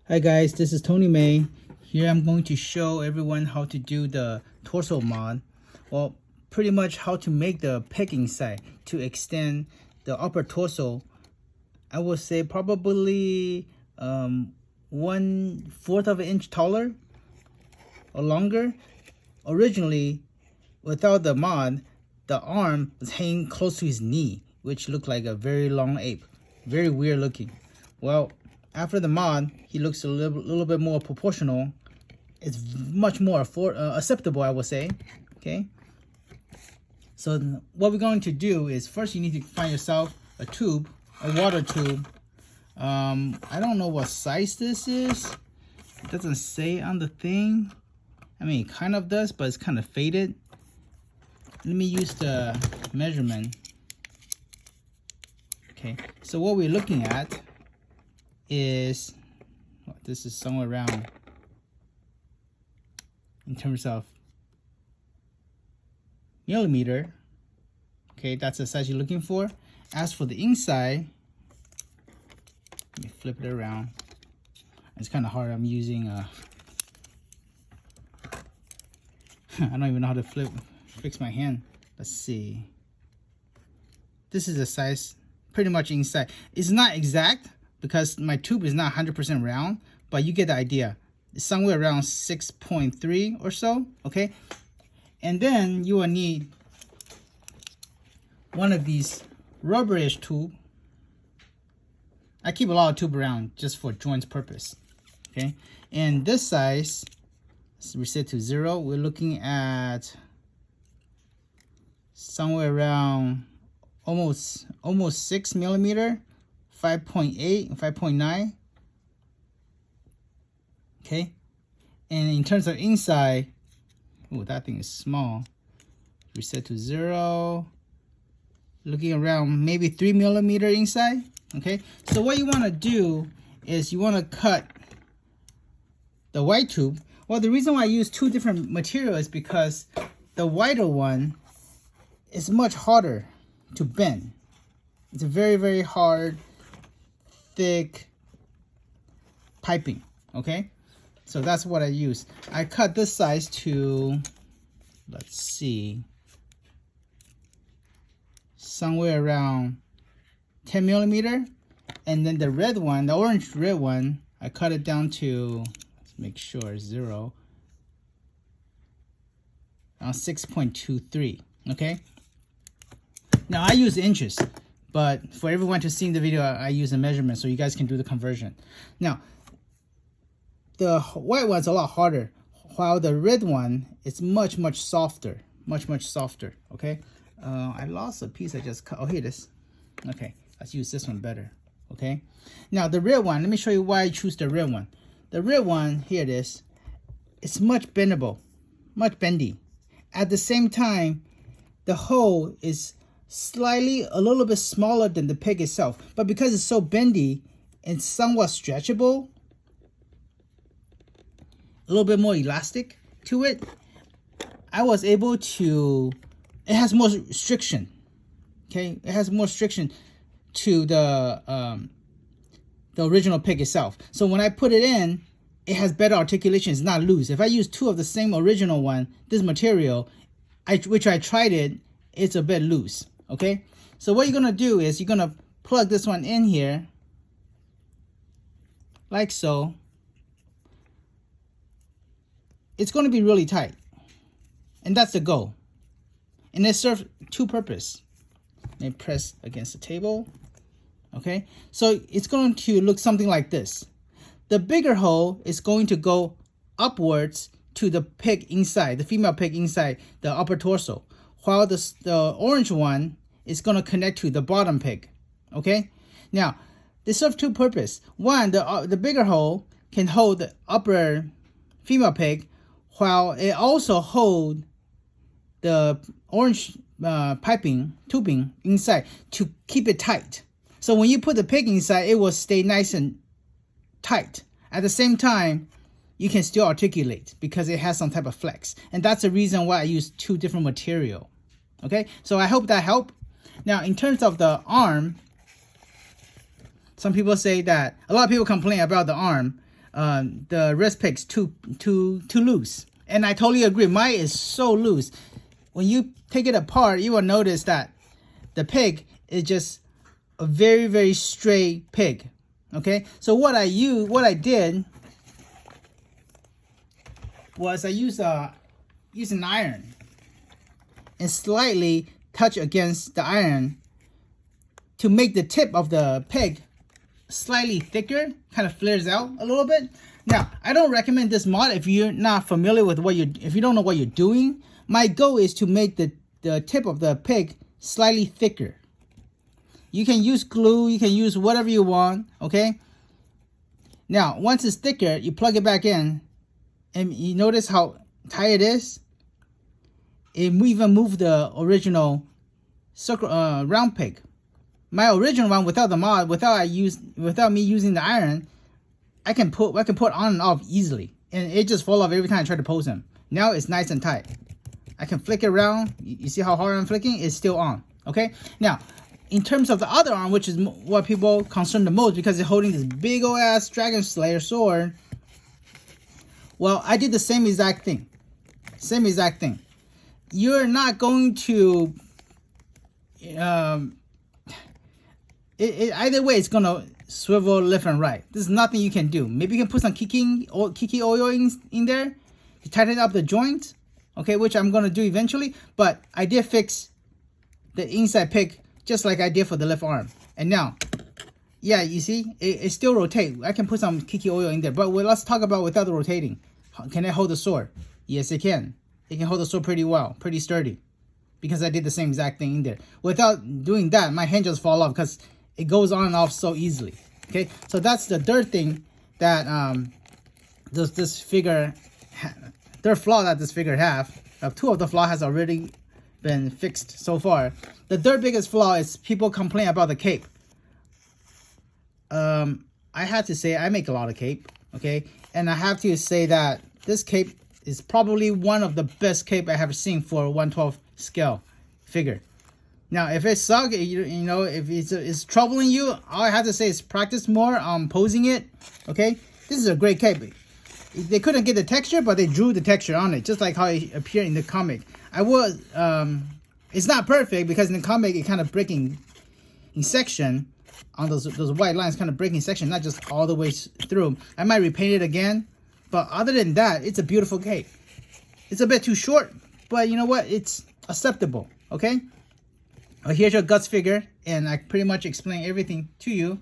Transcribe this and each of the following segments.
Hi guys, this is Tony Mei. Here I'm going to show everyone how to do the torso mod. Well, pretty much how to make the peg inside to extend the upper torso. I would say probably 1/4 of an inch taller or longer. Originally, without the mod, the arm was hanging close to his knee, which looked like a very long ape. Very weird looking. Well, after the mod, he looks a little bit more proportional. It's much more acceptable, I would say. Okay. So what we're going to do is first you need to find yourself a tube, a water tube. I don't know what size this is. It doesn't say on the thing. I mean, it kind of does, but it's kind of faded. Let me use the measurement. Okay. So what we're looking at is, well, this is somewhere around, in terms of millimeter. Okay, that's the size you're looking for. As for the inside, let me flip it around. It's kind of hard. I'm using I don't even know how to fix my hand. Let's see. This is the size pretty much inside. It's not exact because my tube is not 100% round, but you get the idea. It's somewhere around 6.3 or so, okay? And then you will need one of these rubberish tube. I keep a lot of tube around just for joints purpose, okay? And this size, let's reset to 0. We're looking at somewhere around almost 6 millimeter, 5.8, 5.9. Okay, and in terms of inside, oh, that thing is small. Reset to 0. Looking around maybe 3 millimeter inside. Okay, so what you want to do is you want to cut the white tube. Well, the reason why I use two different materials is because the whiter one is much harder to bend. It's a very, very hard, thick piping. Okay, so that's what I use. I cut this size to, let's see, somewhere around 10 millimeter. And then the red one, the orange red one, I cut it down to, let's make sure it's 0, around 6.23. Okay, now I use inches, but for everyone to see in the video, I use a measurement so you guys can do the conversion. Now, the white one's a lot harder, while the red one is much softer, much softer. Okay, I lost a piece I just cut. Oh, here it is. Okay, let's use this one better. Okay, now the red one, let me show you why I choose the red one. The red one, here it is. It's much bendable, much bendy. At the same time, the hole is slightly a little bit smaller than the peg itself, but because it's so bendy and somewhat stretchable, a little bit more elastic to it, I was able to, it has more restriction. Okay, it has more restriction to the original peg itself. So when I put it in, it has better articulation. It's not loose. If I use two of the same original one, this material, which I tried it, it's a bit loose. Okay, so what you're gonna do is you're gonna plug this one in here, like so. It's going to be really tight, and that's the goal, and it serves two purposes. Let me press against the table. Okay, so it's going to look something like this. The bigger hole is going to go upwards to the peg inside, the female peg inside the upper torso, while the orange one is going to connect to the bottom peg. Okay, now they serve two purposes. One, the bigger hole can hold the upper female peg, while it also hold the orange tubing inside to keep it tight. So when you put the peg inside, it will stay nice and tight. At the same time, you can still articulate because it has some type of flex. And that's the reason why I use two different material. Okay, so I hope that helped. Now, in terms of the arm, some people say that, a lot of people complain about the arm. the wrist peg's too loose. And I totally agree. Mine is so loose. When you take it apart, you will notice that the peg is just a very, very straight peg. Okay, so what I did was I used an iron and slightly touch against the iron to make the tip of the peg slightly thicker, kind of flares out a little bit. Now, I don't recommend this mod if you're not familiar with if you don't know what you're doing. My goal is to make the tip of the peg slightly thicker. You can use glue, you can use whatever you want, okay? Now, once it's thicker, you plug it back in, and you notice how tight it is? It even moved the original circle, round peg. My original one, without the mod, without me using the iron, I can put on and off easily, and it just fall off every time I try to pose them. Now it's nice and tight. I can flick it around. You see how hard I'm flicking? It's still on. Okay. Now, in terms of the other arm, which is what people concern the most because they're holding this big old ass Dragon Slayer sword. Well, I did the same exact thing. Same exact thing. You're not going to either way, it's gonna swivel left and right. There's nothing you can do. Maybe you can put some kiki oil in there to tighten up the joint, okay, which I'm gonna do eventually. But I did fix the inside peg just like I did for the left arm. And now, yeah, you see, it still rotates. I can put some kiki oil in there. But let's talk about without the rotating. Can it hold the sword? Yes, it can. It can hold the sword pretty well, pretty sturdy, because I did the same exact thing in there. Without doing that, my hand just fall off because it goes on and off so easily. Okay, so that's the third thing that this figure, third flaw that this figure have. Two of the flaw has already been fixed so far. The third biggest flaw is people complain about the cape. I have to say I make a lot of cape, okay, and I have to say that this cape is probably one of the best cape I have seen for a 1/12 scale figure. Now, if it sucks, you know, if it's troubling you, all I have to say is practice more on posing it. Okay, this is a great cape. They couldn't get the texture, but they drew the texture on it, just like how it appeared in the comic. It's not perfect because in the comic it kind of breaking in section on those white lines, kind of breaking section, not just all the way through. I might repaint it again, but other than that, it's a beautiful cape. It's a bit too short, but you know what? It's acceptable. Okay. Well, here's your Guts figure, and I pretty much explained everything to you.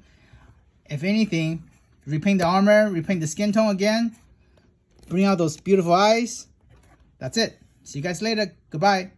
If anything, repaint the armor, repaint the skin tone again, bring out those beautiful eyes. That's it. See you guys later. Goodbye.